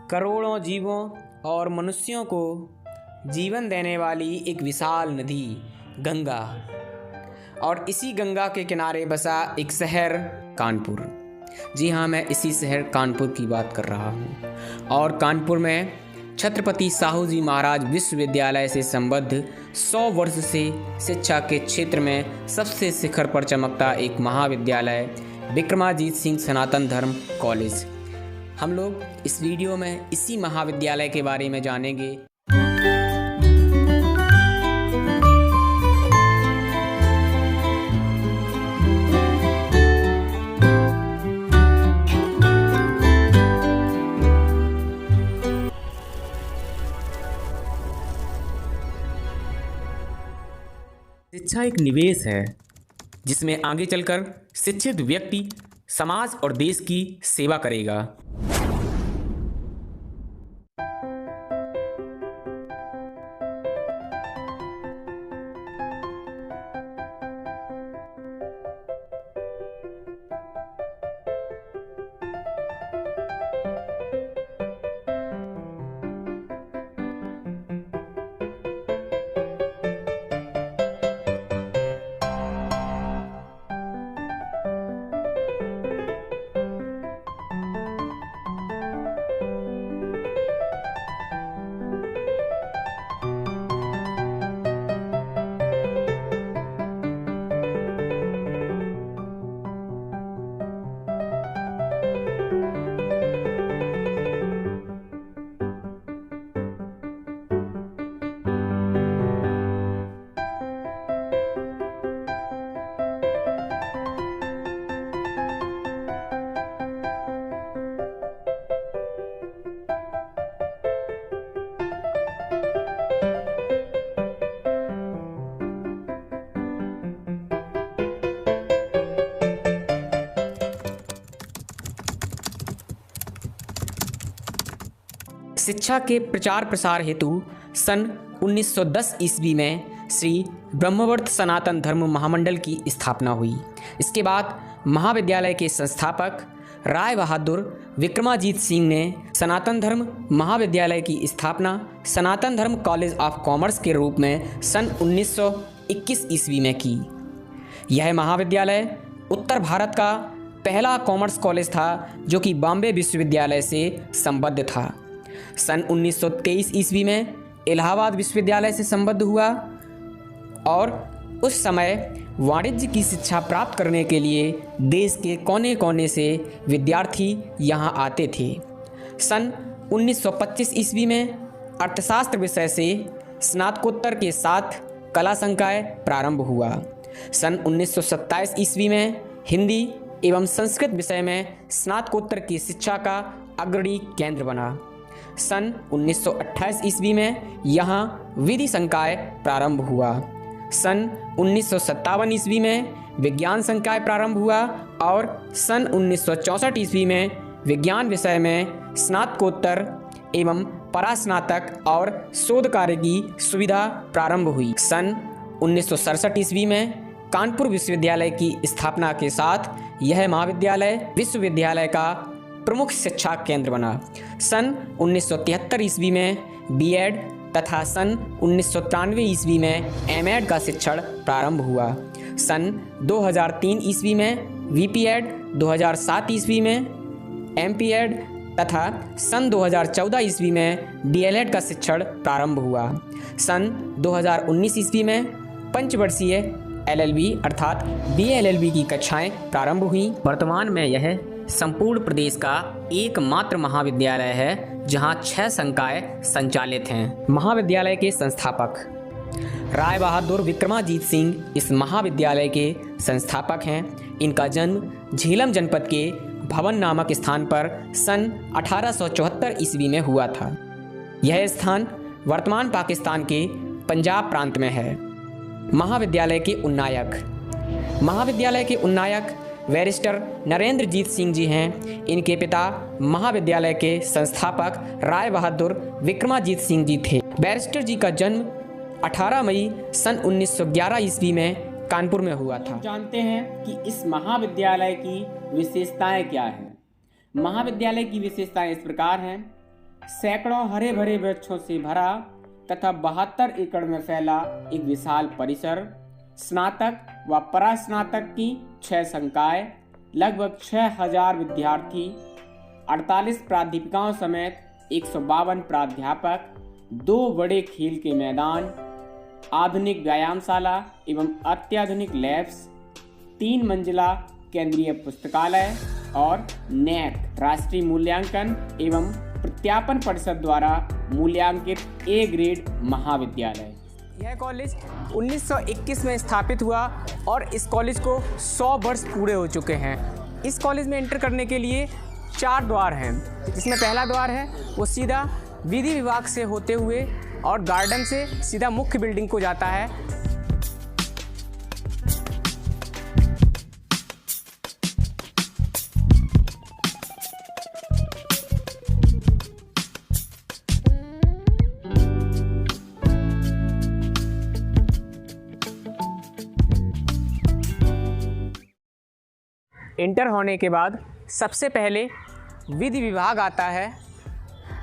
करोड़ों जीवों और मनुष्यों को जीवन देने वाली एक विशाल नदी गंगा, और इसी गंगा के किनारे बसा एक शहर कानपुर। जी हाँ, मैं इसी शहर कानपुर की बात कर रहा हूँ। और कानपुर में छत्रपति साहू जी महाराज विश्वविद्यालय से संबद्ध 100 वर्ष से शिक्षा के क्षेत्र में सबसे शिखर पर चमकता एक महाविद्यालय विक्रमाजीत सिंह सनातन धर्म कॉलेज। हम लोग इस वीडियो में इसी महाविद्यालय के बारे में जानेंगे। शिक्षा एक निवेश है जिसमें आगे चलकर शिक्षित व्यक्ति समाज और देश की सेवा करेगा। शिक्षा के प्रचार प्रसार हेतु सन 1910 ईस्वी में श्री ब्रह्मवर्त सनातन धर्म महामंडल की स्थापना हुई। इसके बाद महाविद्यालय के संस्थापक राय बहादुर विक्रमाजीत सिंह ने सनातन धर्म महाविद्यालय की स्थापना सनातन धर्म कॉलेज ऑफ कॉमर्स के रूप में सन 1921 ईस्वी में की। यह महाविद्यालय उत्तर भारत का पहला कॉमर्स कॉलेज था जो कि बॉम्बे विश्वविद्यालय से संबद्ध था। सन 1923 ईस्वी में इलाहाबाद विश्वविद्यालय से संबद्ध हुआ और उस समय वाणिज्य की शिक्षा प्राप्त करने के लिए देश के कोने कोने से विद्यार्थी यहाँ आते थे। सन 1925 ईस्वी में अर्थशास्त्र विषय से स्नातकोत्तर के साथ कला संकाय प्रारंभ हुआ। सन 1927 ईस्वी में हिंदी एवं संस्कृत विषय में स्नातकोत्तर की शिक्षा का अग्रणी केंद्र बना। सन 1928 ईस्वी में यहाँ विधि संकाय प्रारंभ हुआ। सन 1957 ईस्वी में विज्ञान संकाय प्रारंभ हुआ और सन 1964 ईस्वी में विज्ञान विषय में स्नातकोत्तर एवं परास्नातक और शोध कार्य की सुविधा प्रारंभ हुई। सन 1967 ईस्वी में कानपुर विश्वविद्यालय की स्थापना के साथ यह महाविद्यालय विश्वविद्यालय का प्रमुख शिक्षा केंद्र बना। सन 1973 ईस्वी में बीएड तथा सन 1993 ईस्वी में एमएड का शिक्षण प्रारंभ हुआ। सन 2003 ईस्वी में वीपीएड, 2007 ईस्वी में एमपीएड तथा सन 2014 ईस्वी में डीएलएड का शिक्षण प्रारंभ हुआ। सन 2019 ईस्वी में पंचवर्षीय एलएलबी अर्थात बीएलएलबी की कक्षाएं प्रारंभ हुई। वर्तमान में यह संपूर्ण प्रदेश का एकमात्र महाविद्यालय है जहां 6 संकाय संचालित हैं। महाविद्यालय के संस्थापक राय बहादुर विक्रमाजीत सिंह इस महाविद्यालय के संस्थापक हैं। इनका जन्म झेलम जनपद के भवन नामक स्थान पर सन 1874 ईस्वी में हुआ था। यह स्थान वर्तमान पाकिस्तान के पंजाब प्रांत में है। महाविद्यालय के उन्नायक बैरिस्टर नरेंद्रजीत सिंह जी हैं। इनके पिता महाविद्यालय के संस्थापक राय बहादुर विक्रमाजीत सिंह जी थे। बैरिस्टर जी का जन्म 18 मई सन 1911 ईस्वी में कानपुर में हुआ था। जानते हैं कि इस महाविद्यालय की विशेषताएं क्या हैं। महाविद्यालय की विशेषताएं इस प्रकार हैं सैकड़ों हरे भरे वृक्षों से भरा तथा 72 एकड़ में फैला एक विशाल परिसर, स्नातक व परास्नातक की 6 संकाय, लगभग 6000 विद्यार्थी, 48 प्राध्यापिकाओं समेत 152 प्राध्यापक, 2 बड़े खेल के मैदान, आधुनिक व्यायामशाला एवं अत्याधुनिक लैब्स, 3 मंजिला केंद्रीय पुस्तकालय और नैक राष्ट्रीय मूल्यांकन एवं प्रत्यापन परिषद द्वारा मूल्यांकित A ग्रेड महाविद्यालय। यह कॉलेज 1921 में स्थापित हुआ और इस कॉलेज को 100 वर्ष पूरे हो चुके हैं। इस कॉलेज में एंटर करने के लिए 4 द्वार हैं, जिसमें पहला द्वार है वो सीधा विधि विभाग से होते हुए और गार्डन से सीधा मुख्य बिल्डिंग को जाता है। इंटर होने के बाद सबसे पहले विधि विभाग आता है।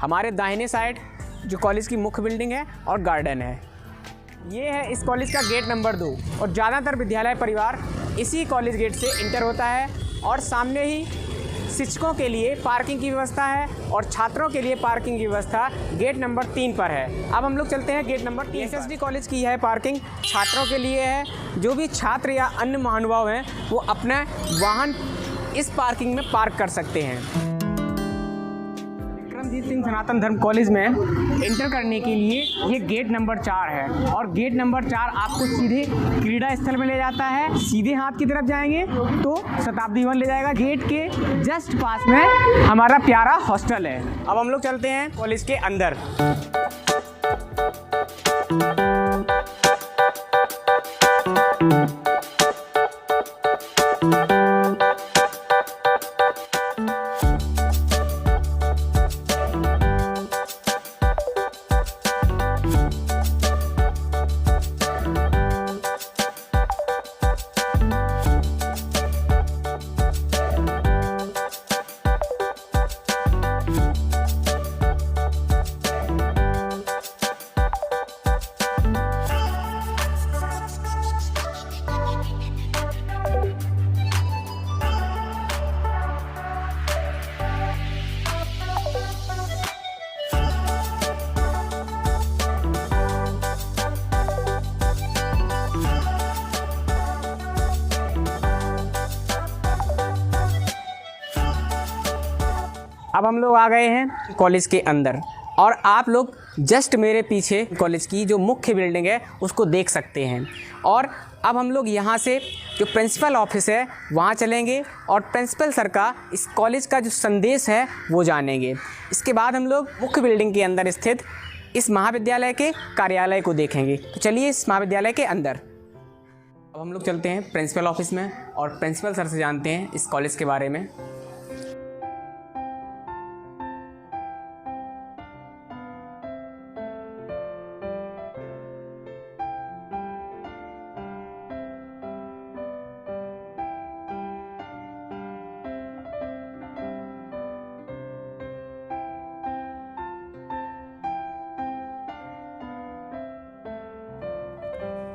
हमारे दाहिने साइड जो कॉलेज की मुख्य बिल्डिंग है और गार्डन है, ये है इस कॉलेज का गेट नंबर 2 और ज़्यादातर विद्यालय परिवार इसी कॉलेज गेट से इंटर होता है। और सामने ही शिक्षकों के लिए पार्किंग की व्यवस्था है और छात्रों के लिए पार्किंग की व्यवस्था गेट नंबर 3 पर है। अब हम लोग चलते हैं गेट नंबर 3। SSD कॉलेज की यह पार्किंग छात्रों के लिए है। जो भी छात्र या अन्य महानुभाव हैं वो अपना वाहन इस पार्किंग में पार्क कर सकते हैं। विक्रमजीत सिंह सनातन धर्म कॉलेज में इंटर करने के लिए ये गेट नंबर 4 है और गेट नंबर 4 आपको सीधे क्रीड़ा स्थल में ले जाता है। सीधे हाथ की तरफ जाएंगे तो शताब्दी भवन ले जाएगा। गेट के जस्ट पास में हमारा प्यारा हॉस्टल है। अब हम लोग चलते हैं कॉलेज के अंदर। अब हम लोग आ गए हैं कॉलेज के अंदर और आप लोग जस्ट मेरे पीछे कॉलेज की जो मुख्य बिल्डिंग है उसको देख सकते हैं। और अब हम लोग यहाँ से जो प्रिंसिपल ऑफिस है वहाँ चलेंगे और प्रिंसिपल सर का इस कॉलेज का जो संदेश है वो जानेंगे। इसके बाद हम लोग मुख्य बिल्डिंग के अंदर स्थित इस महाविद्यालय के कार्यालय को देखेंगे। तो चलिए इस महाविद्यालय के अंदर। अब हम लोग चलते हैं प्रिंसिपल ऑफिस में और प्रिंसिपल सर से जानते हैं इस कॉलेज के बारे में।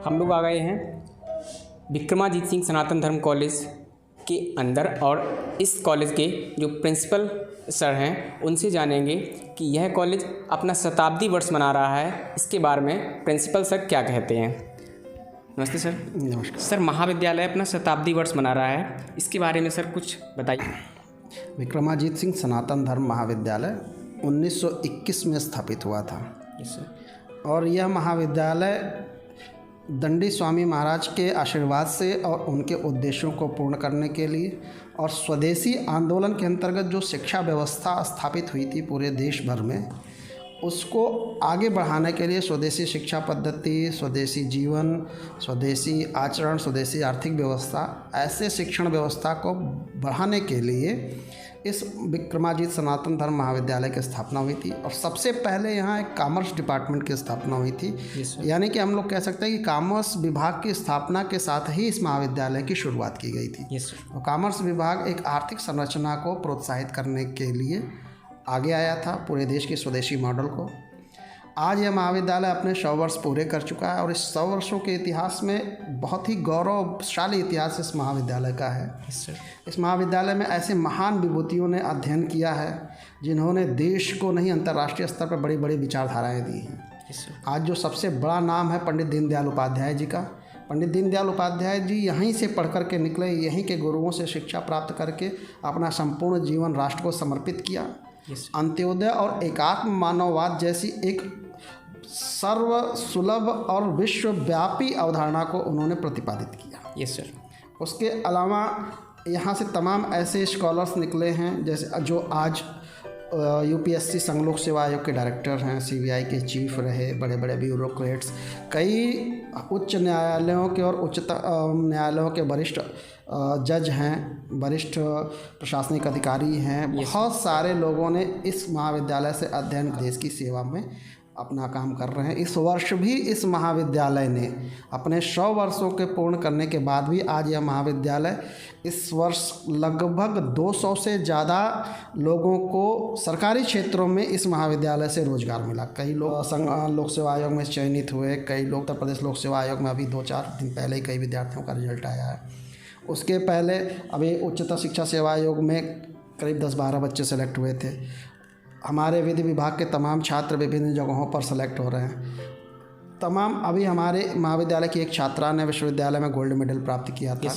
हम लोग आ गए हैं विक्रमाजीत सिंह सनातन धर्म कॉलेज के अंदर और इस कॉलेज के जो प्रिंसिपल सर हैं उनसे जानेंगे कि यह कॉलेज अपना शताब्दी वर्ष मना रहा है। इसके बारे में प्रिंसिपल सर क्या कहते हैं। नमस्ते सर। नमस्कार सर, महाविद्यालय अपना शताब्दी वर्ष मना रहा है, इसके बारे में सर कुछ बताइए। विक्रमाजीत सिंह सनातन धर्म महाविद्यालय 1921 में स्थापित हुआ था। Yes sir. और यह महाविद्यालय दंडी स्वामी महाराज के आशीर्वाद से और उनके उद्देश्यों को पूर्ण करने के लिए और स्वदेशी आंदोलन के अंतर्गत जो शिक्षा व्यवस्था स्थापित हुई थी पूरे देश भर में, उसको आगे बढ़ाने के लिए स्वदेशी शिक्षा पद्धति, स्वदेशी जीवन, स्वदेशी आचरण, स्वदेशी आर्थिक व्यवस्था, ऐसे शिक्षण व्यवस्था को बढ़ाने के लिए इस विक्रमाजीत सनातन धर्म महाविद्यालय की स्थापना हुई थी। और सबसे पहले यहाँ एक कॉमर्स डिपार्टमेंट की स्थापना हुई थी। यानी कि हम लोग कह सकते हैं कि कॉमर्स विभाग की स्थापना के साथ ही इस महाविद्यालय की शुरुआत की गई थी। और कॉमर्स विभाग एक आर्थिक संरचना को प्रोत्साहित करने के लिए आगे आया था पूरे देश की स्वदेशी मॉडल को। आज यह महाविद्यालय अपने 100 वर्ष पूरे कर चुका है और इस 100 वर्षों के इतिहास में बहुत ही गौरवशाली इतिहास इस महाविद्यालय का है। इस महाविद्यालय में ऐसे महान विभूतियों ने अध्ययन किया है जिन्होंने देश को नहीं अंतर्राष्ट्रीय स्तर पर बड़ी बड़ी विचारधाराएँ दी हैं। आज जो सबसे बड़ा नाम है पंडित दीनदयाल उपाध्याय जी का। पंडित दीनदयाल उपाध्याय जी यहीं से पढ़ कर के निकले, यहीं के गुरुओं से शिक्षा प्राप्त करके अपना संपूर्ण जीवन राष्ट्र को समर्पित किया। अंत्योदय और एकात्म मानववाद जैसी एक सर्व सुलभ और विश्वव्यापी अवधारणा को उन्होंने प्रतिपादित किया। Yes sir. उसके अलावा यहाँ से तमाम ऐसे स्कॉलर्स निकले हैं जैसे जो आज यूपीएससी संघ लोक सेवा आयोग के डायरेक्टर हैं, सीबीआई के चीफ रहे, बड़े बड़े ब्यूरोक्रेट्स, कई उच्च न्यायालयों के और उच्चतम न्यायालयों के वरिष्ठ जज हैं, वरिष्ठ प्रशासनिक अधिकारी हैं। बहुत सारे लोगों ने इस महाविद्यालय से अध्ययन देश की सेवा में अपना काम कर रहे हैं। इस वर्ष भी इस महाविद्यालय ने अपने 100 वर्षों के पूर्ण करने के बाद भी आज यह महाविद्यालय इस वर्ष लगभग 200 से ज़्यादा लोगों को सरकारी क्षेत्रों में इस महाविद्यालय से रोजगार मिला। कई लोग संघ लोक सेवा आयोग में चयनित हुए, कई लोग उत्तर प्रदेश लोक सेवा आयोग में अभी 2-4 दिन पहले ही कई विद्यार्थियों का रिजल्ट आया है। उसके पहले अभी उच्चतर शिक्षा सेवा आयोग में करीब 10-12 बच्चे सेलेक्ट हुए थे। हमारे विधि विभाग के तमाम छात्र विभिन्न जगहों पर सेलेक्ट हो रहे हैं। तमाम अभी हमारे महाविद्यालय की एक छात्रा ने विश्वविद्यालय में गोल्ड मेडल प्राप्त किया था।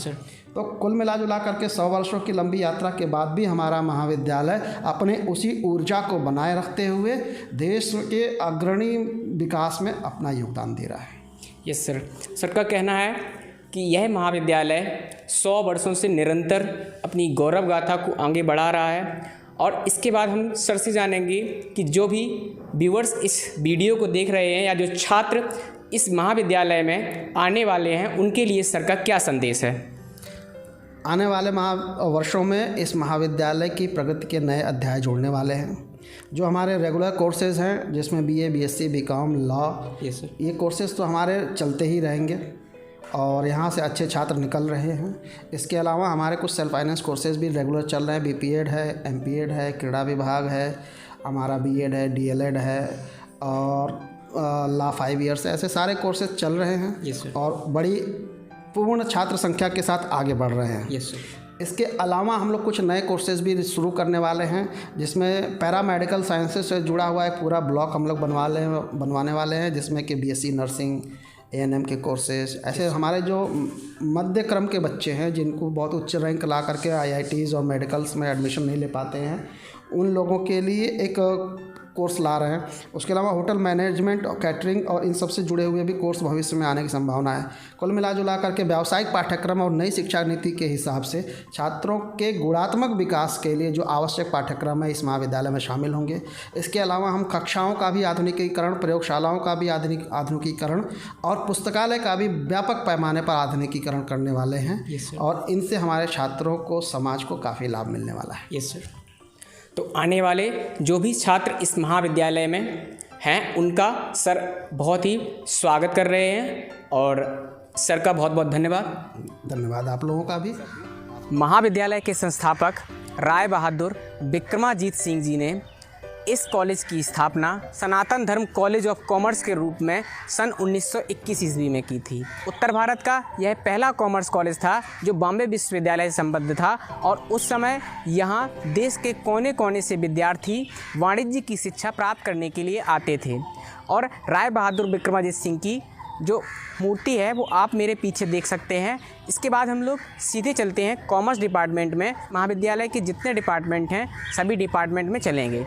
तो कुल मिला जुला करके 100 वर्षों की लंबी यात्रा के बाद भी हमारा महाविद्यालय अपने उसी ऊर्जा को बनाए रखते हुए देश के अग्रणी विकास में अपना योगदान दे रहा है। Yes sir. सर का कहना है कि यह महाविद्यालय 100 वर्षों से निरंतर अपनी गौरव गाथा को आगे बढ़ा रहा है। और इसके बाद हम सर से जानेंगे कि जो भी व्यूअर्स इस वीडियो को देख रहे हैं या जो छात्र इस महाविद्यालय में आने वाले हैं उनके लिए सर का क्या संदेश है। आने वाले वर्षों में इस महाविद्यालय की प्रगति के नए अध्याय जोड़ने वाले हैं। जो हमारे रेगुलर कोर्सेज़ हैं जिसमें बीए, बीएससी, बीकॉम, लॉ, ये कोर्सेज़ तो हमारे चलते ही रहेंगे और यहाँ से अच्छे छात्र निकल रहे हैं। इसके अलावा हमारे कुछ सेल्फ फाइनेंस कोर्सेज़ भी रेगुलर चल रहे हैं। बीपीएड है, एमपीएड है, क्रीड़ा विभाग है, हमारा बीएड है, डीएलएड है और लॉ 5 ईयर्स है। ऐसे सारे कोर्सेज चल रहे हैं और बड़ी पूर्ण छात्र संख्या के साथ आगे बढ़ रहे हैं। इसके अलावा हम लोग कुछ नए कोर्सेज भी शुरू करने वाले हैं जिसमें पैरामेडिकल साइंसेज से जुड़ा हुआ एक पूरा ब्लॉक हम लोग बनवाने वाले हैं जिसमें कि बीएससी नर्सिंग, एएनएम के कोर्सेज, ऐसे हमारे जो मध्य क्रम के बच्चे हैं जिनको बहुत उच्च रैंक ला करके आईआईटीज़ और मेडिकल्स में एडमिशन नहीं ले पाते हैं उन लोगों के लिए एक कोर्स ला रहे हैं। उसके अलावा होटल मैनेजमेंट और कैटरिंग और इन सब से जुड़े हुए भी कोर्स भविष्य में आने की संभावना है। कुल मिला जुला करके व्यावसायिक पाठ्यक्रम और नई शिक्षा नीति के हिसाब से छात्रों के गुणात्मक विकास के लिए जो आवश्यक पाठ्यक्रम है इस महाविद्यालय में शामिल होंगे। इसके अलावा हम कक्षाओं का भी आधुनिकीकरण, प्रयोगशालाओं का भी आधुनिकीकरण और पुस्तकालय का भी व्यापक पैमाने पर आधुनिकीकरण करने वाले हैं और इनसे हमारे छात्रों को, समाज को काफ़ी लाभ मिलने वाला है। Yes sir. तो आने वाले जो भी छात्र इस महाविद्यालय में हैं उनका सर बहुत ही स्वागत कर रहे हैं और सर का बहुत बहुत धन्यवाद आप लोगों का भी। महाविद्यालय के संस्थापक राय बहादुर विक्रमाजीत सिंह जी ने इस कॉलेज की स्थापना सनातन धर्म कॉलेज ऑफ कॉमर्स के रूप में सन 1921 ईस्वी में की थी। उत्तर भारत का यह पहला कॉमर्स कॉलेज था जो बॉम्बे विश्वविद्यालय से संबद्ध था और उस समय यहाँ देश के कोने कोने से विद्यार्थी वाणिज्य की शिक्षा प्राप्त करने के लिए आते थे। और राय बहादुर विक्रमाजीत सिंह की जो मूर्ति है वो आप मेरे पीछे देख सकते हैं। इसके बाद हम लोग सीधे चलते हैं कॉमर्स डिपार्टमेंट में। महाविद्यालय के जितने डिपार्टमेंट हैं सभी डिपार्टमेंट में चलेंगे।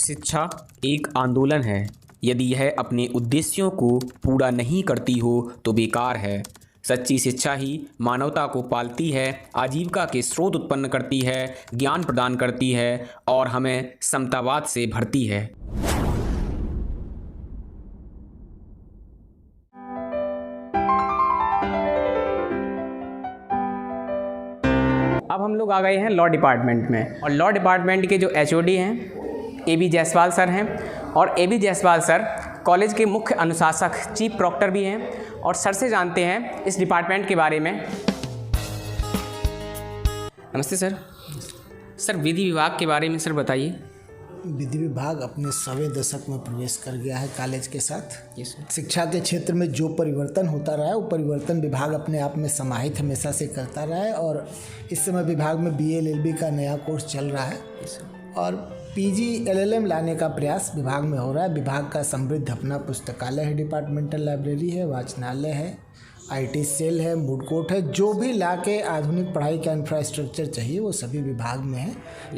शिक्षा एक आंदोलन है। यदि यह अपने उद्देश्यों को पूरा नहीं करती हो तो बेकार है। सच्ची शिक्षा ही मानवता को पालती है, आजीविका के स्रोत उत्पन्न करती है, ज्ञान प्रदान करती है और हमें समतावाद से भरती है। अब हम लोग आ गए हैं लॉ डिपार्टमेंट में, और लॉ डिपार्टमेंट के जो एचओडी हैं ए.बी. जायसवाल सर हैं, और ए.बी. जायसवाल सर कॉलेज के मुख्य अनुशासक चीफ प्रॉक्टर भी हैं, और सर से जानते हैं इस डिपार्टमेंट के बारे में। नमस्ते सर। सर विधि विभाग के बारे में सर बताइए। विधि विभाग अपने 100वें दशक में प्रवेश कर गया है कॉलेज के साथ। Yes sir. शिक्षा के क्षेत्र में जो परिवर्तन होता रहा है वो परिवर्तन विभाग अपने आप में समाहित हमेशा से करता रहा है, और इस समय विभाग में BA LLB का नया कोर्स चल रहा है, यस सर। और PG LLM लाने का प्रयास विभाग में हो रहा है। विभाग का समृद्ध अपना पुस्तकालय है, डिपार्टमेंटल लाइब्रेरी है, वाचनालय है, IT सेल है, मूड कोर्ट है। जो भी ला के आधुनिक पढ़ाई का इंफ्रास्ट्रक्चर चाहिए वो सभी विभाग में है।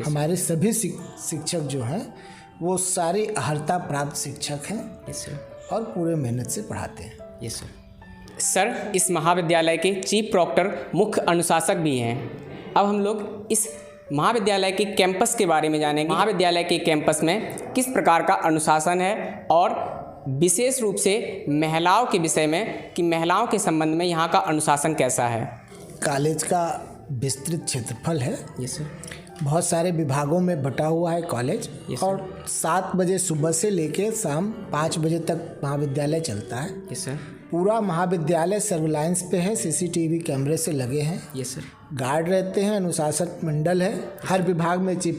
हमारे सभी शिक्षक जो हैं वो सारी अर्हता प्राप्त शिक्षक हैं, यस सर। और पूरे मेहनत से पढ़ाते हैं। Yes sir. सर इस महाविद्यालय के चीफ प्रॉक्टर मुख्य अनुशासक भी हैं। अब हम लोग इस महाविद्यालय के कैंपस के बारे में जानेंगे। महाविद्यालय के कैंपस में किस प्रकार का अनुशासन है, और विशेष रूप से महिलाओं के विषय में कि महिलाओं के संबंध में यहाँ का अनुशासन कैसा है। कॉलेज का विस्तृत क्षेत्रफल है, यस सर। बहुत सारे विभागों में बटा हुआ है कॉलेज, Yes, और 7 बजे सुबह से लेकर शाम 5 बजे तक महाविद्यालय चलता है। Yes sir. पूरा महाविद्यालय सर्विलांस पे है, CCTV कैमरे से लगे हैं, यस सर। गार्ड रहते हैं, अनुशासन मंडल है, हर विभाग में चीफ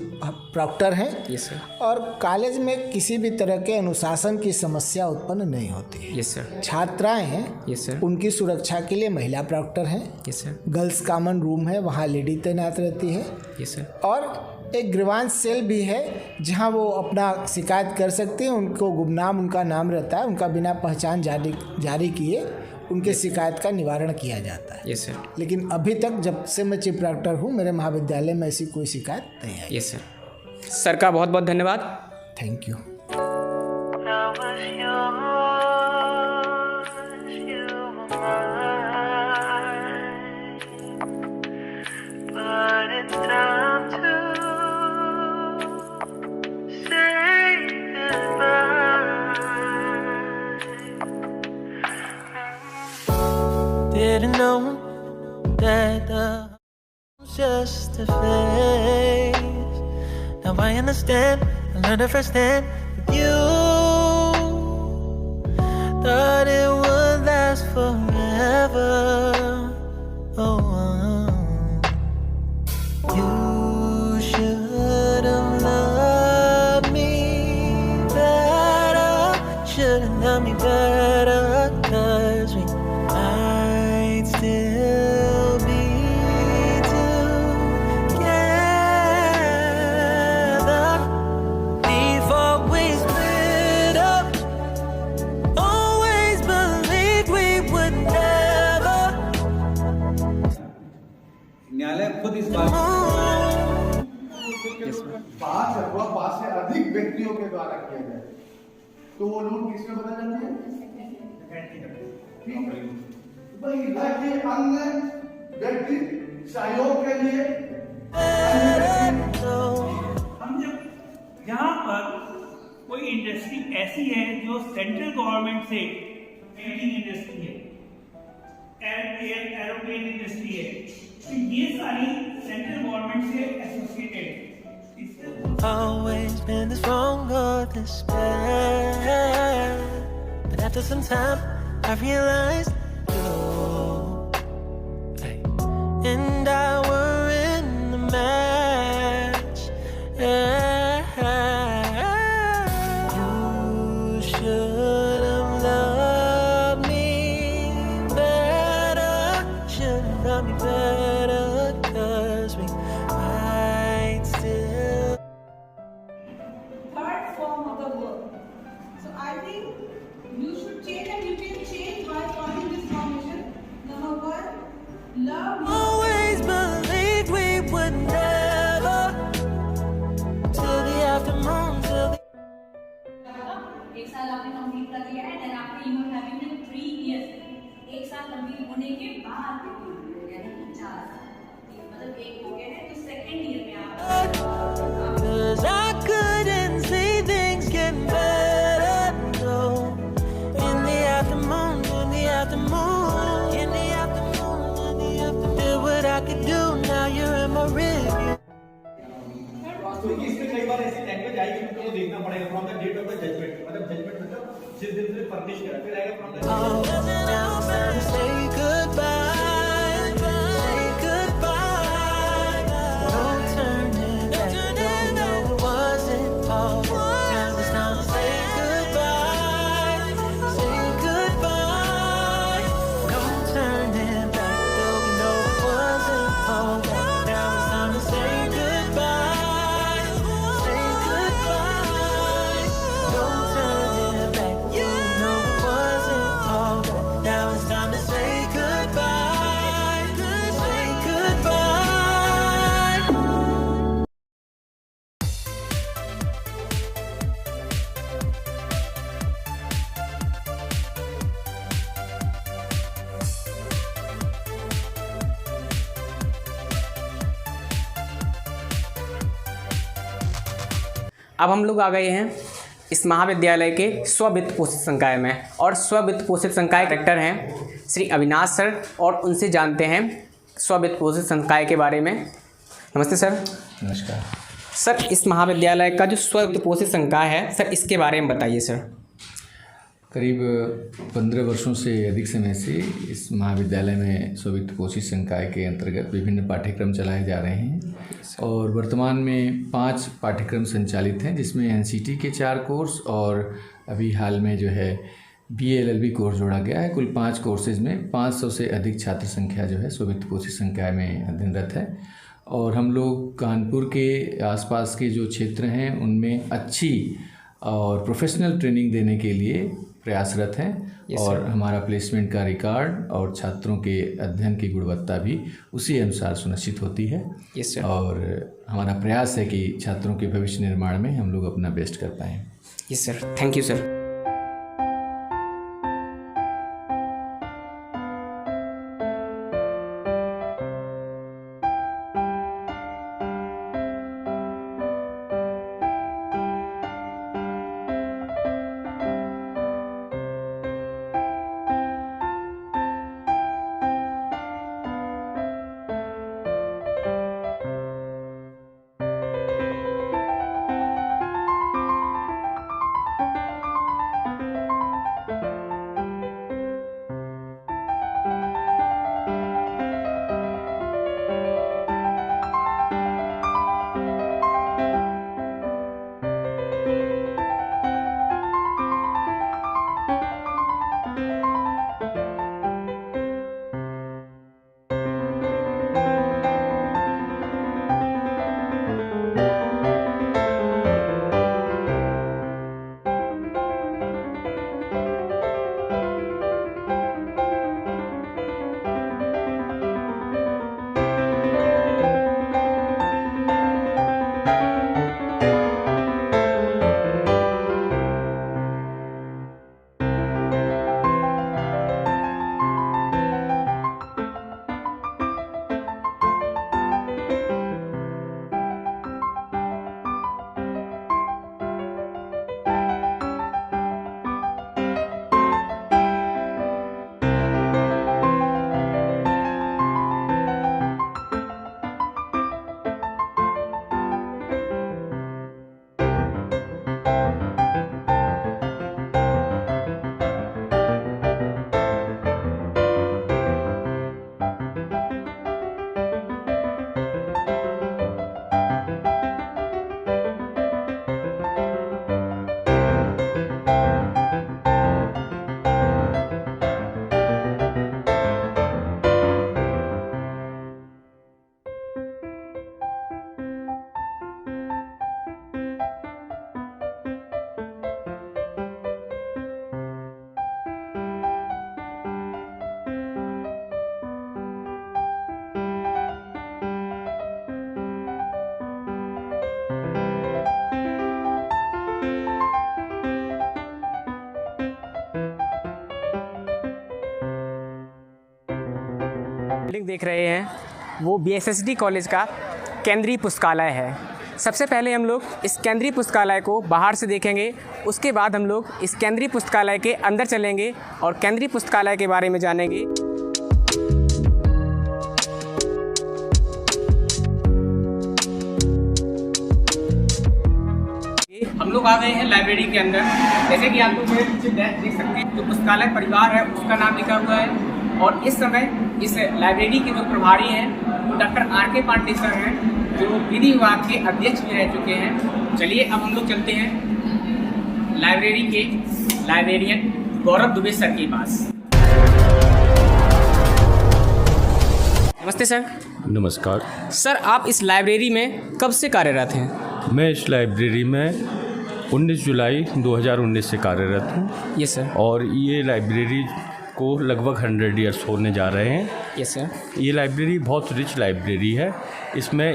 प्रॉक्टर हैं, यस सर। और कॉलेज में किसी भी तरह के अनुशासन की समस्या उत्पन्न नहीं होती है। Yes sir. छात्राएं हैं, यस सर। उनकी सुरक्षा के लिए महिला प्रॉक्टर हैं, yes sir. Girls common room है, वहाँ लेडी तैनात रहती है, यस सर। और एक ग्रीवांस सेल भी है जहां वो अपना शिकायत कर सकते हैं। उनको गुमनाम उनका नाम रहता है, उनका बिना पहचान जारी किए उनके शिकायत का निवारण किया जाता है। Yes sir. लेकिन अभी तक जब से मैं चीफ प्रॉक्टर हूँ मेरे महाविद्यालय में ऐसी कोई शिकायत नहीं आई। Yes sir. सर का बहुत बहुत धन्यवाद। Thank you. Didn't know that the was just a phase. Now I understand, I learned it firsthand with you. Thought it would last forever. Oh, you should have loved me better. Should have loved me better, 'cause we might still be together before we split up. Always believed we would never न्यायालय खुद इस बात पास अथवा पास से अधिक व्यक्तियों के द्वारा किया जाए तो वो लोन किसमें बदल जाती है? महिला के अन्य व्यक्ति सहयोग के लिए हम जब यहाँ पर कोई इंडस्ट्री ऐसी है जो सेंट्रल गवर्नमेंट से बैंकिंग इंडस्ट्री है, एरोप्लेन इंडस्ट्री है, तो ये सारी सेंट्रल गवर्नमेंट से एसोसिएटेड है। always been this wrong or this bad, but after some time I realized you and I were in the match. You should have loved me better, should have loved me better, 'cause we might still third form of the work. So I think you should change, and you can change by following this formation. Number one, love. always believe having the 3 years, एक साल complete होने के बाद यानी कि 4 साल, मतलब एक हो गया है तो सेकंड ईयर में आप 'Cause I couldn't see things getting better, no. In the afternoon, in the afternoon, in the afternoon, in the afternoon. Did what I could do, now you're in my rearview. क्योंकि इसमें कई बार ऐसी language आएगी तो देखना पड़ेगा from the date of the judgement, मतलब judgement मतलब जिस दिन से फर्निश करा, फिर आएगा from the Now it's time to say goodbye, say goodbye. No turning back, don't know it wasn't all that. Now it's time to say goodbye, say goodbye. No turning back, don't know it wasn't all that. Now it's time to say goodbye, say goodbye. No turning back, don't know it wasn't all that. Now it's time to say goodbye, say goodbye. अब हम लोग आ गए हैं इस महाविद्यालय के स्ववित्त पोषित संकाय में, और स्ववित्त पोषित संकाय डायरेक्टर हैं श्री अविनाश सर, और उनसे जानते हैं स्ववित्त पोषित संकाय के बारे में। नमस्ते सर। नमस्कार सर, इस महाविद्यालय का जो स्ववित्त पोषित संकाय है सर, इसके बारे में बताइए सर। करीब 15 वर्षों से अधिक समय से इस महाविद्यालय में स्ववित्त पोषित संकाय के अंतर्गत विभिन्न पाठ्यक्रम चलाए जा रहे हैं, और वर्तमान में 5 पाठ्यक्रम संचालित हैं, जिसमें एनसीटी के 4 कोर्स और अभी हाल में जो है BA LLB कोर्स जोड़ा गया है। कुल 5 कोर्सेज में 500 से अधिक छात्र संख्या जो है स्ववित्त पोषित संकाय में अध्ययनरत है। और हम लोग कानपुर के आसपास के जो क्षेत्र हैं उनमें अच्छी और प्रोफेशनल ट्रेनिंग देने के लिए प्रयासरत हैं, और हमारा प्लेसमेंट का रिकॉर्ड और छात्रों के अध्ययन की गुणवत्ता भी उसी अनुसार सुनिश्चित होती है। और हमारा प्रयास है कि छात्रों के भविष्य निर्माण में हम लोग अपना बेस्ट कर पाएँ। Yes sir, thank you sir. Building देख रहे हैं वो BSSD कॉलेज का केंद्रीय पुस्तकालय है। सबसे पहले हम लोग इस केंद्रीय पुस्तकालय को बाहर से देखेंगे, उसके बाद हम लोग इस केंद्रीय पुस्तकालय के अंदर चलेंगे और केंद्रीय पुस्तकालय के बारे में जानेंगे। हम लोग आ गए हैं लाइब्रेरी के अंदर। जैसे कि आप लोग मेरे पीछे देख सकते हैं, जो पुस्तकालय परिवार है उसका नाम लिखा हुआ है और इस समय इस लाइब्रेरी के जो प्रभारी हैं वो डॉक्टर R.K. पांडे सर हैं, जो विधि विभाग के अध्यक्ष भी रह चुके हैं। चलिए अब हम लोग चलते हैं लाइब्रेरी के लाइब्रेरियन गौरव दुबे सर के पास। नमस्ते सर। नमस्कार सर, आप इस लाइब्रेरी में कब से कार्यरत हैं? मैं इस लाइब्रेरी में 19 जुलाई 2019 से कार्यरत हूँ। Yes sir. और ये लाइब्रेरी को लगभग 100 ईयर्स होने जा रहे हैं। Yes sir. ये लाइब्रेरी बहुत रिच लाइब्रेरी है। इसमें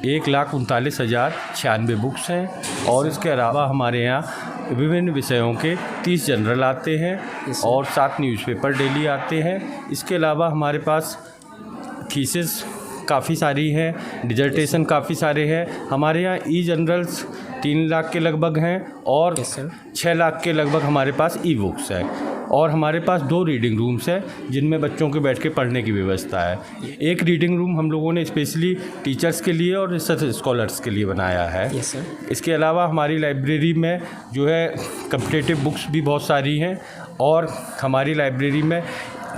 1,39,096 बुक्स हैं और इसके अलावा हमारे यहाँ विभिन्न विषयों के 30 जर्नल आते हैं और 7 न्यूज़पेपर डेली आते हैं। इसके अलावा हमारे पास थीसिस काफ़ी सारी हैं, डिजर्टेशन काफ़ी सारे हैं। हमारे यहाँ जर्नल्स 3 लाख के लगभग हैं और 6 लाख के लगभग हमारे पास बुक्स हैं। और हमारे पास 2 रीडिंग रूम्स हैं जिनमें बच्चों के बैठ के पढ़ने की व्यवस्था है। एक रीडिंग रूम हम लोगों ने स्पेशली टीचर्स के लिए और रिसर्च स्कॉलर्स के लिए बनाया है। इसके अलावा हमारी लाइब्रेरी में जो है कॉम्पिटिटिव बुक्स भी बहुत सारी हैं और हमारी लाइब्रेरी में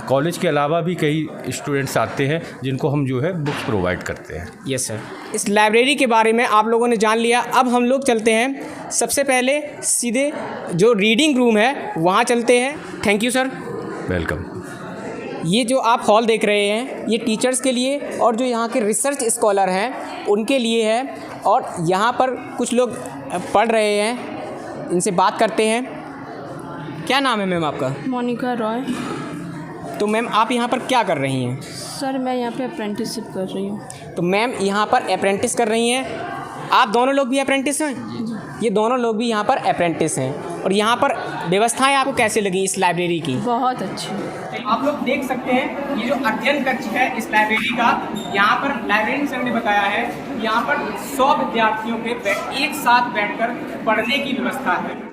कॉलेज के अलावा भी कई स्टूडेंट्स आते हैं जिनको हम जो है बुक्स प्रोवाइड करते हैं। Yes sir. इस लाइब्रेरी के बारे में आप लोगों ने जान लिया। अब हम लोग चलते हैं सबसे पहले सीधे जो रीडिंग रूम है वहाँ चलते हैं। Thank you sir. वेलकम। ये जो आप हॉल देख रहे हैं ये टीचर्स के लिए और जो यहाँ के रिसर्च स्कॉलर हैं उनके लिए है और यहाँ पर कुछ लोग पढ़ रहे हैं, इनसे बात करते हैं। क्या नाम है मैम आपका? मोनिका रॉय। तो मैम आप यहाँ पर क्या कर रही हैं? सर मैं यहाँ पे अप्रेंटिसशिप कर रही हूँ। तो मैम यहाँ पर अप्रेंटिस कर रही हैं। आप दोनों लोग भी अप्रेंटिस हैं? ये दोनों लोग भी यहाँ पर अप्रेंटिस हैं। और यहाँ पर व्यवस्थाएं आपको कैसे लगी इस लाइब्रेरी की? बहुत अच्छी। आप लोग देख सकते हैं ये जो अध्ययन कक्ष है इस लाइब्रेरी का, यहाँ पर लाइब्रेरियन सर ने बताया है यहाँ पर 100 विद्यार्थियों के एक साथ बैठकर पढ़ने की व्यवस्था है।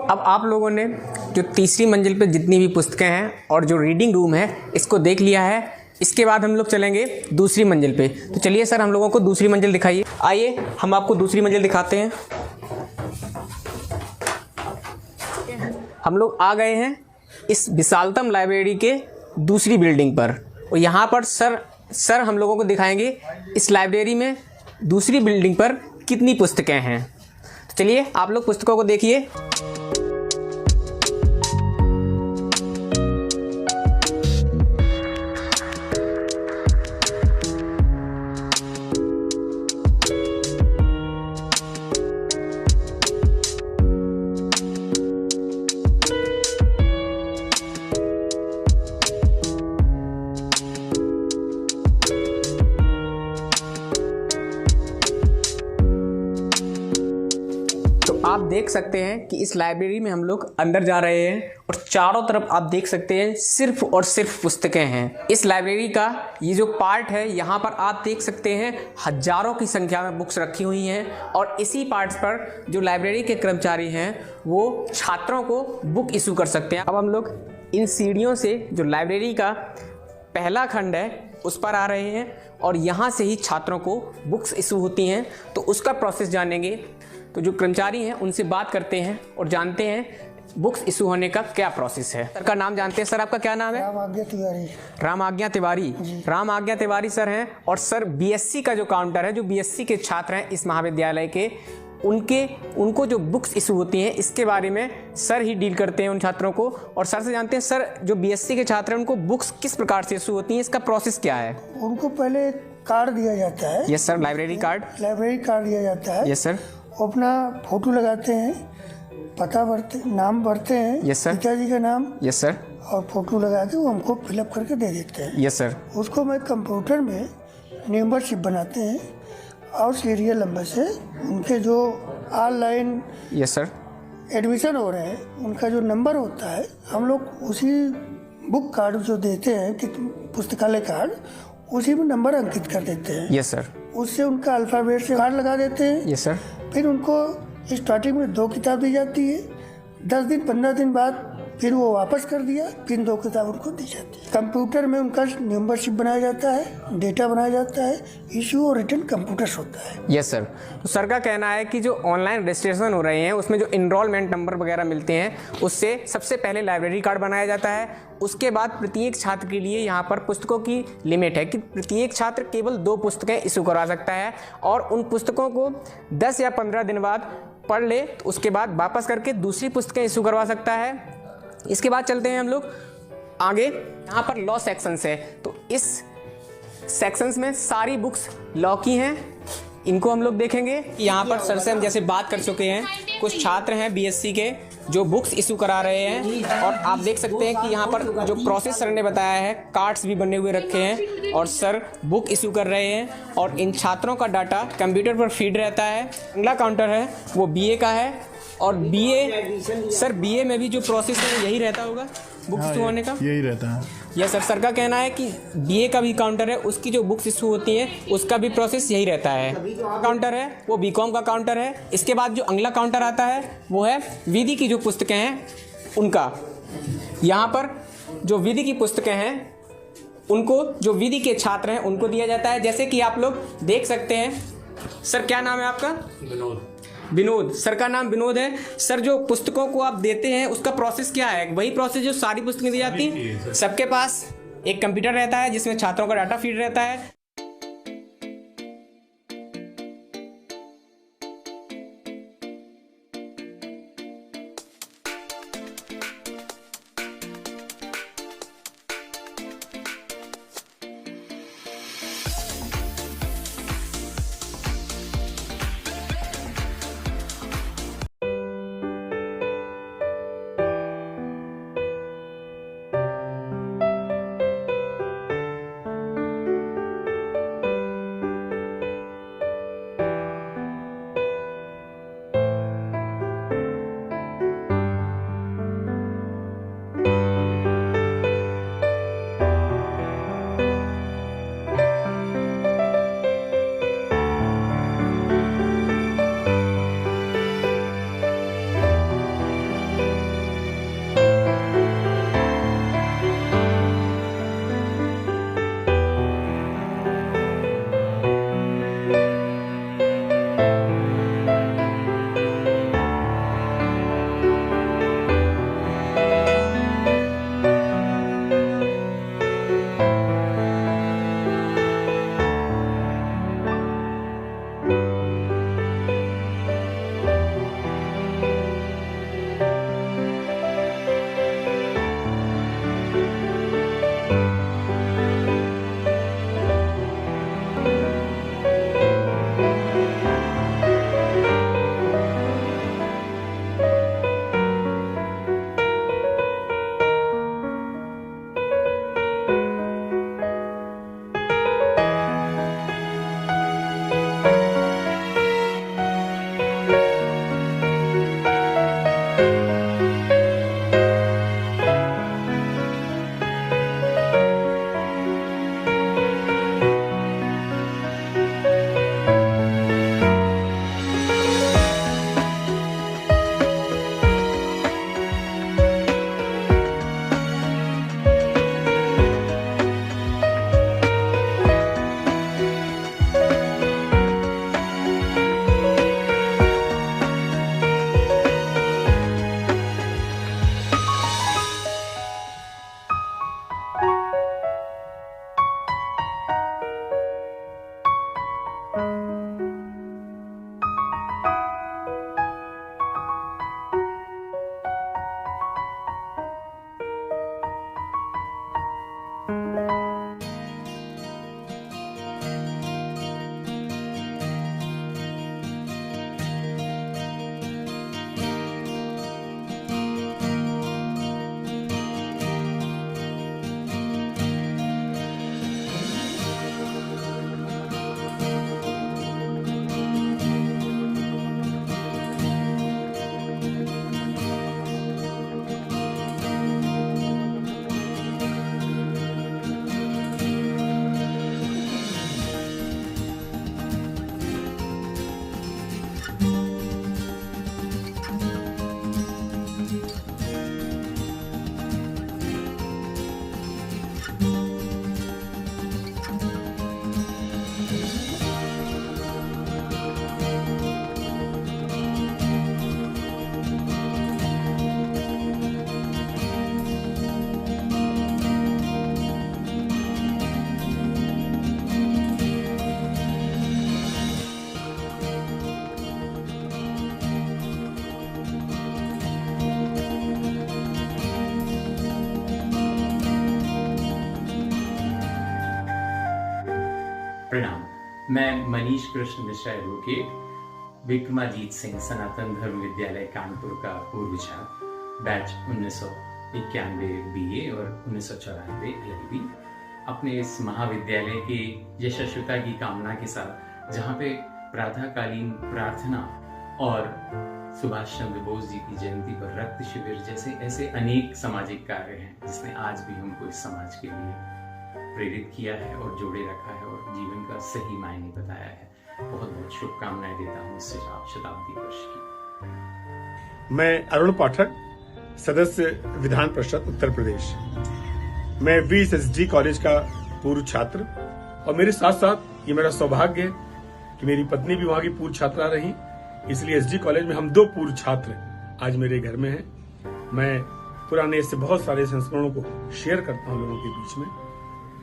अब आप लोगों ने जो तीसरी मंजिल पर जितनी भी पुस्तकें हैं और जो रीडिंग रूम है इसको देख लिया है। इसके बाद हम लोग चलेंगे दूसरी मंजिल पे। तो चलिए सर हम लोगों को दूसरी मंजिल दिखाइए। आइए हम आपको दूसरी मंजिल दिखाते हैं। हम लोग आ गए हैं इस विशालतम लाइब्रेरी के दूसरी बिल्डिंग पर और यहाँ पर सर हम लोगों को दिखाएंगे इस लाइब्रेरी में दूसरी बिल्डिंग पर कितनी पुस्तकें हैं। तो चलिए आप लोग पुस्तकों को देखिए। आप देख सकते हैं कि इस लाइब्रेरी में हम लोग अंदर जा रहे हैं और चारों तरफ आप देख सकते हैं सिर्फ और सिर्फ पुस्तकें हैं। इस लाइब्रेरी का ये जो पार्ट है, यहाँ पर आप देख सकते हैं हजारों की संख्या में बुक्स रखी हुई हैं और इसी पार्ट्स पर जो लाइब्रेरी के कर्मचारी हैं वो छात्रों को बुक इशू कर सकते हैं। अब हम लोग इन सीढ़ियों से जो लाइब्रेरी का पहला खंड है उस पर आ रहे हैं और यहाँ से ही छात्रों को बुक्स इशू होती हैं, तो उसका प्रोसेस जानेंगे। तो जो कर्मचारी हैं उनसे बात करते हैं और जानते हैं बुक्स इशू होने का क्या प्रोसेस है। सर का नाम जानते हैं। सर आपका क्या नाम है? राम आज्ञा तिवारी। राम आज्ञा तिवारी। राम आज्ञा तिवारी सर हैं। और सर बीएससी का जो काउंटर है, जो बीएससी के छात्र हैं इस महाविद्यालय के, उनको जो बुक्स इशू होती हैं इसके बारे में सर ही डील करते हैं उन छात्रों को। और सर से जानते हैं सर जो बीएससी के छात्र हैं उनको बुक्स किस प्रकार से इशू होती हैं, इसका प्रोसेस क्या है? उनको पहले कार्ड दिया जाता है। Yes sir, library card. Library card दिया जाता है। Yes sir. वो अपना फोटो लगाते हैं, पता भरते, नाम भरते हैं। Yes sir. पिताजी का नाम। Yes sir. और फोटो लगा के वो हमको फिलअप करके दे देते हैं। Yes sir. उसको मैं कंप्यूटर में मेंबरशिप बनाते हैं और सीरियल नंबर से उनके जो ऑनलाइन यस सर एडमिशन हो रहे हैं उनका जो नंबर होता है, हम लोग उसी बुक कार्ड जो देते हैं कि पुस्तकालय कार्ड, उसी में नंबर अंकित कर देते हैं। Yes sir. उससे उनका अल्फ़ाबेट से कार्ड लगा देते हैं। Yes sir. फिर उनको स्टार्टिंग में 2 किताब दी जाती है, 10 दिन 15 दिन बाद फिर वो वापस कर दिया, फिर 2 किताब उनको दी जाती है। कंप्यूटर में उनका मेंबरशिप बनाया जाता है, डेटा बनाया जाता है, इशू और रिटर्न कंप्यूटर्स होता है। Yes sir. तो सर का कहना है कि जो ऑनलाइन रजिस्ट्रेशन हो रहे हैं उसमें जो इनरोलमेंट नंबर वगैरह मिलते हैं उससे सबसे पहले लाइब्रेरी कार्ड बनाया जाता है। उसके बाद प्रत्येक छात्र के लिए यहाँ पर पुस्तकों की लिमिट है कि प्रत्येक छात्र केवल 2 पुस्तकें इशू करवा सकता है और उन पुस्तकों को 10 या 15 दिन बाद पढ़ ले तो उसके बाद वापस करके दूसरी पुस्तकें इशू करवा सकता है। इसके बाद चलते हैं हम लोग आगे। यहाँ पर लॉ सेक्शंस है, तो इस सेक्शंस में सारी बुक्स लॉ की हैं, इनको हम लोग देखेंगे। यहाँ पर सर से हम जैसे बात कर चुके हैं, कुछ छात्र हैं बीएससी के जो बुक्स इशू करा रहे हैं और आप देख सकते हैं कि यहाँ पर जो प्रोसेस सर ने बताया है, कार्ड्स भी बने हुए रखे हैं और सर बुक इशू कर रहे हैं और इन छात्रों का डाटा कंप्यूटर पर फीड रहता है। अगला काउंटर है वो बीए का है और बीए सर, बीए में भी जो प्रोसेस है यही रहता होगा बुक इशू होने का? यही रहता है। Yes sir. सर का कहना है कि बीए का भी काउंटर है, उसकी जो बुक्स इशू होती हैं उसका भी प्रोसेस यही रहता है। काउंटर है वो बीकॉम का काउंटर है। इसके बाद जो अगला काउंटर आता है वो है विधि की जो पुस्तकें हैं उनका। यहाँ पर जो विधि की पुस्तकें हैं उनको जो विधि के छात्र हैं उनको दिया जाता है। जैसे कि आप लोग देख सकते हैं। सर क्या नाम है आपका? विनोद। सर का नाम विनोद है। सर जो पुस्तकों को आप देते हैं उसका प्रोसेस क्या है? वही प्रोसेस जो सारी पुस्तकें दी जाती हैं। सबके पास एक कंप्यूटर रहता है जिसमें छात्रों का डाटा फीड रहता है। प्रणाम। मैं मनीष कृष्ण मिश्रा एडवोकेट, विक्रमाजीत सिंह सनातन धर्म विद्यालय कानपुर का पूर्व छात्र, बैच 1991 BA और 1994 LLB, अपने इस महाविद्यालय के यशस्विता की कामना के साथ, जहाँ पे प्रातःकालीन प्रार्थना और सुभाष चंद्र बोस जी की जयंती पर रक्त शिविर जैसे ऐसे अनेक सामाजिक कार्य हैं जिसने आज भी हमको इस समाज के लिए प्रेरित किया है और जोड़े रखा है और जीवन का सही मायने बताया है। बहुत बहुत शुभकामनाएं देता हूँ इस शताब्दी वर्ष की। मैं अरुण पाठक, सदस्य विधान परिषद उत्तर प्रदेश। मैं VSSD कॉलेज का पूर्व छात्र और मेरे साथ साथ ये मेरा सौभाग्य है कि मेरी पत्नी भी वहाँ की पूर्व छात्रा रही, इसलिए SD कॉलेज में हम 2 पूर्व छात्र आज मेरे घर में हैं। मैं पुराने ऐसे बहुत सारे संस्मरणों को शेयर करता हूँ लोगों के बीच में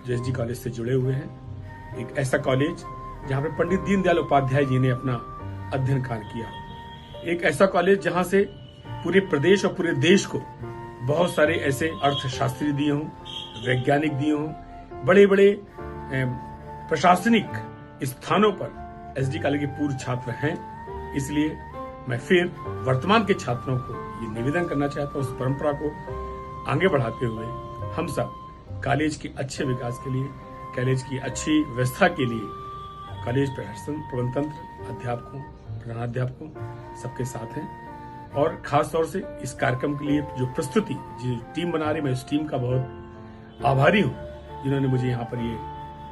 जो SD कॉलेज से जुड़े हुए हैं। एक ऐसा कॉलेज जहाँ पे पंडित दीनदयाल उपाध्याय जी ने अपना अध्ययन कार्य किया। एक ऐसा कॉलेज जहाँ से पूरे प्रदेश और पूरे देश को बहुत सारे ऐसे अर्थशास्त्री दिए हों, वैज्ञानिक दिए हों, बड़े बड़े प्रशासनिक स्थानों पर SD कॉलेज के पूर्व छात्र हैं। इसलिए मैं फिर वर्तमान के छात्रों को ये निवेदन करना चाहता हूँ, उस परंपरा को आगे बढ़ाते हुए हम सब कॉलेज के अच्छे विकास के लिए, कॉलेज की अच्छी व्यवस्था के लिए, कॉलेज प्रशासन, प्रबंध तंत्र, अध्यापकों, प्रधानाध्यापकों सबके साथ हैं। और खास तौर से इस कार्यक्रम के लिए जो प्रस्तुति, जो टीम बना रही, मैं इस टीम का बहुत आभारी हूँ जिन्होंने मुझे यहाँ पर ये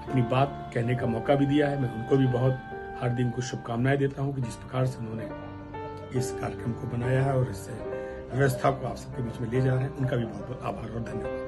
अपनी बात कहने का मौका भी दिया है। मैं उनको भी बहुत हार्दिक उनको शुभकामनाएं देता हूँ कि जिस प्रकार से उन्होंने इस कार्यक्रम को बनाया है और इस व्यवस्था को आप सबके बीच में ले जा रहे हैं, उनका भी बहुत बहुत आभार और धन्यवाद।